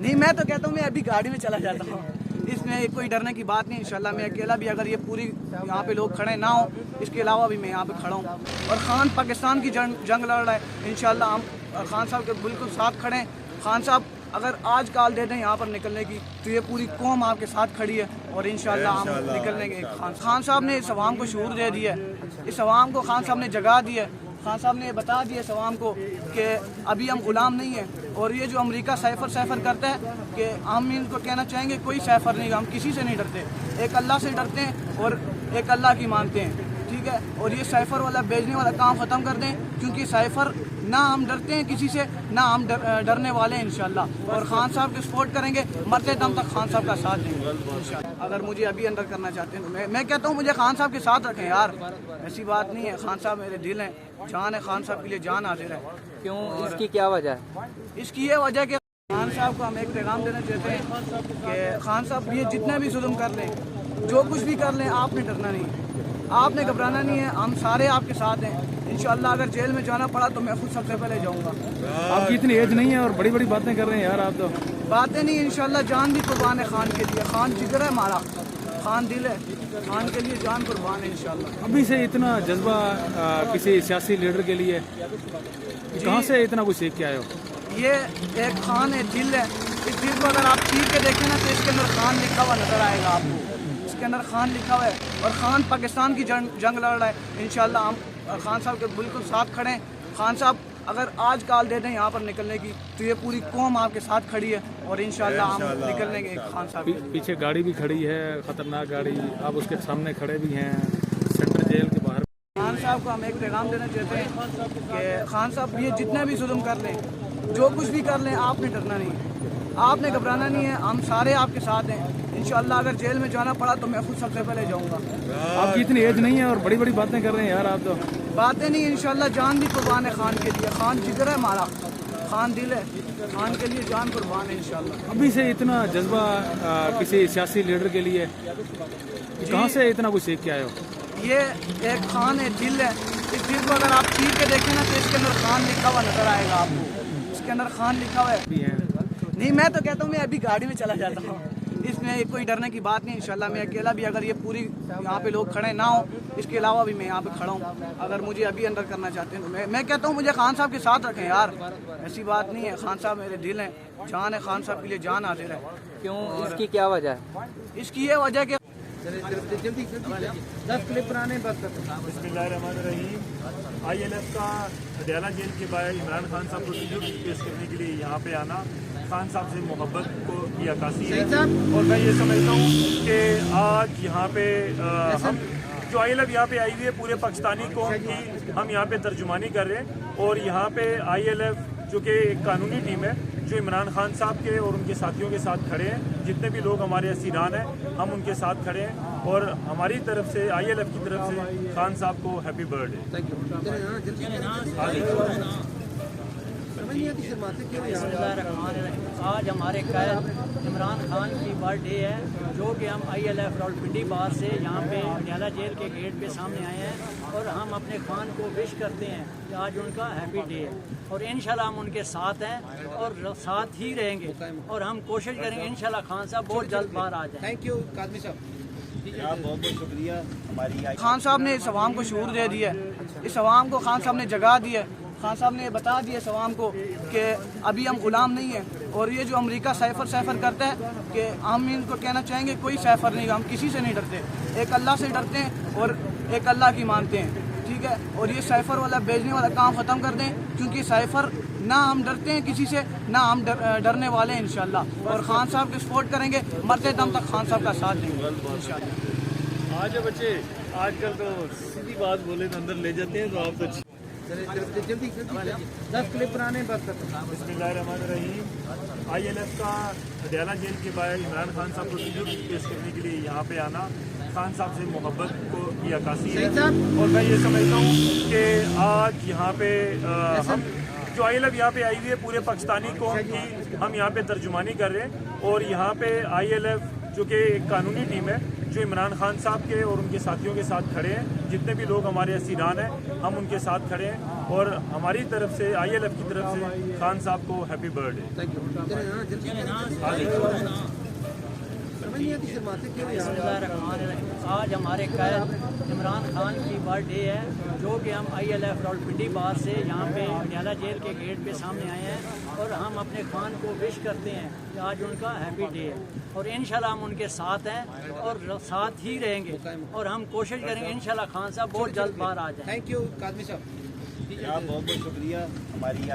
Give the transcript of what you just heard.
नहीं, मैं तो कहता हूँ मैं अभी गाड़ी में चला जाता हूँ, इसमें कोई डरने की बात नहीं। इंशाल्लाह मैं अकेला भी, अगर ये पूरी यहाँ पे लोग खड़े ना हो, इसके अलावा भी मैं यहाँ पे खड़ा हूँ। और खान पाकिस्तान की जंग लड़ रहा है। इंशाल्लाह हम खान साहब के बिल्कुल साथ खड़े हैं। खान साहब अगर आज कॉल दे दें यहाँ पर निकलने की, तो ये पूरी कौम आपके साथ खड़ी है और इंशाल्लाह हम निकलेंगे। खान साहब ने इस अवाम को शऊर दे दिया है, इस अवाम को खान साहब ने जगा दिया है। खान साहब ने बता दिया इस अवाम को कि अभी हम गुलाम नहीं हैं। और ये जो अमेरिका सैफर करता है कि हम इनको कहना चाहेंगे कोई सैफर नहीं, हम किसी से नहीं डरते, एक अल्लाह से डरते हैं और एक अल्लाह की मानते हैं, ठीक है। और ये सैफर वाला भेजने वाला काम ख़त्म कर दें, क्योंकि सैफर ना हम डरते हैं किसी से, ना हम डरने वाले हैं इंशाल्लाह। और खान साहब के सपोर्ट करेंगे, मरते दम तक खान साहब का साथ देंगे इंशाल्लाह। अगर मुझे अभी अंदर करना चाहते हैं तो मैं कहता हूँ मुझे खान साहब के साथ रखें यार, ऐसी बात नहीं है। खान साहब मेरे दिल हैं, जान है, खान साहब के लिए जान हाजिर है। क्यों, इसकी क्या वजह है? इसकी ये वजह कि खान साहब को हम एक पैगाम देना चाहते हैं कि खान साहब ये जितना भी जुल्म कर लें, जो कुछ भी कर लें, आपने डरना नहीं है, आपने घबराना नहीं है, हम सारे आपके साथ हैं इंशाल्लाह। अगर जेल में जाना पड़ा तो मैं खुद सबसे पहले जाऊंगा। आपकी इतनी एज नहीं है और बड़ी बड़ी बातें कर रहे हैं यार आप तो। बातें नहीं, इंशाल्लाह जान भी कुर्बान है खान के लिए। खान जिगर है हमारा, खान दिल है, खान के लिए जान कुर्बान है इंशाल्लाह। अभी से इतना जज्बा किसी सियासी लीडर के लिए कहाँ से इतना कुछ सीख के आए हो? ये एक खान है, दिल है। इस दिल को अगर आप चीर के देखें ना, तो इसके अंदर खान लिखा हुआ नजर आएगा आपको, इसके अंदर खान लिखा हुआ है। और खान पाकिस्तान की जंग लड़ रहा है। इंशाल्लाह हम खान साहब के बिल्कुल साथ खड़े हैं। खान साहब अगर आज कॉल दे दें यहाँ पर निकलने की, तो ये पूरी कौम आपके साथ खड़ी है और इंशाल्लाह हम निकलेंगे। खान साहब पीछे गाड़ी भी खड़ी है, खतरनाक गाड़ी, आप उसके सामने खड़े भी हैं सेंट्रल जेल के बाहर। खान साहब को हम एक पैगाम देना चाहते हैं कि खान साहब ये जितना भी जुल्म कर लें, जो कुछ भी कर लें, आपने डरना नहीं है, आपने घबराना नहीं है, हम सारे आपके साथ हैं इंशाल्लाह। अगर जेल में जाना पड़ा तो मैं खुद सबसे पहले जाऊंगा। आपकी इतनी एज नहीं है और बड़ी बड़ी बातें कर रहे हैं यार आप तो। बातें नहीं, इंशाल्लाह जान भी कुर्बान है खान के लिए। खान जिगर है हमारा, खान दिल है, खान के लिए जान कुर्बान है इंशाल्लाह। अभी से इतना जज्बा किसी सियासी लीडर के लिए कहाँ से इतना कुछ सीख के आए हो? ये एक खान है, दिल है। इस दिल को अगर आप चीर के देखें ना, तो इसके अंदर खान लिखा हुआ नजर आएगा आपको, इसके अंदर खान लिखा हुआ है। नहीं, मैं तो कहता हूँ मैं अभी गाड़ी में चला जाता हूँ, इसमें कोई डरने की बात नहीं। इंशाल्लाह मैं अकेला भी, अगर ये पूरी यहाँ पे लोग खड़े ना हो, इसके अलावा भी मैं यहाँ पे खड़ा हूँ। अगर मुझे अभी अंदर करना चाहते हैं तो मैं कहता हूँ मुझे खान साहब के साथ रखें यार, ऐसी बात नहीं है। खान साहब मेरे दिल हैं, जान है, खान साहब के लिए जान हाजिर है। क्यों, इसकी क्या वजह है? इसकी ये वजह कि जल्दी 10 क्लिप पुराने बस। बिस्मिल्लाहिर्रहमानिर्रहीम। ILF का अडयाला जेल के बाहर इमरान खान साहब को ट्रिब्यूट पेश करने के लिए यहाँ पे आना खान साहब से मोहब्बत को की अक्कासी है। और मैं ये समझता हूँ कि आज यहाँ पे हम जो ILF यहाँ पे आई हुई है, पूरे पाकिस्तानी कौम की हम यहाँ पे तर्जुमानी कर रहे हैं। और यहाँ पे ILF जो कि एक कानूनी टीम है, जो इमरान खान साहब के और उनके साथियों के साथ खड़े हैं, जितने भी लोग हमारे असीरान हैं हम उनके साथ खड़े हैं। और हमारी तरफ से, ILF की तरफ से खान साहब को हैप्पी बर्थडे। आज हमारे कैद इमरान खान की बर्थडे है, जो कि हम ILF रावलपिंडी बार से यहाँ पे अडयाला जेल के गेट पे सामने आए हैं। और हम अपने खान को विश करते हैं कि आज उनका हैप्पी डे है और इंशाल्लाह हम उनके साथ हैं और साथ ही रहेंगे। और हम कोशिश करेंगे इंशाल्लाह खान साहब बहुत जल्द बाहर आ जाए। थैंक यू कादमी साहब, बहुत बहुत शुक्रिया। हमारी खान साहब ने इस अवाम को शऊर दे दिया है, इस अवाम को खान साहब ने जगा दिया है। खान साहब ने बता दिया इस अवाम को कि अभी हम गुलाम नहीं हैं। और ये जो अमेरिका सैफर करता है कि हम इनको कहना चाहेंगे कोई सैफर नहीं, हम किसी से नहीं डरते, एक अल्लाह से डरते हैं और एक अल्लाह की मानते हैं, ठीक है। और ये सैफर वाला भेजने वाला काम ख़त्म कर दें, क्योंकि सैफर ना हम डरते हैं किसी से, ना हम डरने वाले हैं इंशाल्लाह। और खान साहब के सपोर्ट करेंगे, मरते दम तक खान साहब का साथ देंगे इंशाल्लाह। आज बच्चे आजकल तो सीधी बात बोले तो अंदर ले जाते हैं, तो आप तो जल्दी 10 क्लिप पुराने बस। बिस्मिल्लाहिर्रहमानिर्रहीम। ILF का अडयाला जेल के बाहर इमरान खान साहब को ट्रिब्यूट पेश करने के लिए यहाँ पे आना खान साहब से मोहब्बत को की अक्कासी है। और मैं ये समझता हूँ कि आज यहाँ पे हम जो ILF यहाँ पे आई हुई है, पूरे पाकिस्तानी कौम की हम यहाँ पे तर्जुमानी कर रहे हैं। और यहाँ पे ILF जो कि एक कानूनी टीम है, जो इमरान खान साहब के और उनके साथियों के साथ खड़े हैं। जितने भी लोग हमारे असीरान हैं हम उनके साथ खड़े हैं और हमारी तरफ से ILF की तरफ से खान साहब को हैप्पी बर्थडे। आज हमारे कैद इमरान खान की बर्थडे है, जो कि हम ILF रावलपिंडी बार से यहाँ पे अडियाला जेल के गेट पे सामने आए हैं और हम अपने खान को विश करते हैं कि आज उनका हैप्पी डे है और इंशाल्लाह हम उनके साथ हैं और साथ ही रहेंगे और हम कोशिश करेंगे इंशाल्लाह खान साहब बहुत जल्द बाहर आ जाए। थैंक यू कादमी साहब, बहुत बहुत शुक्रिया हमारी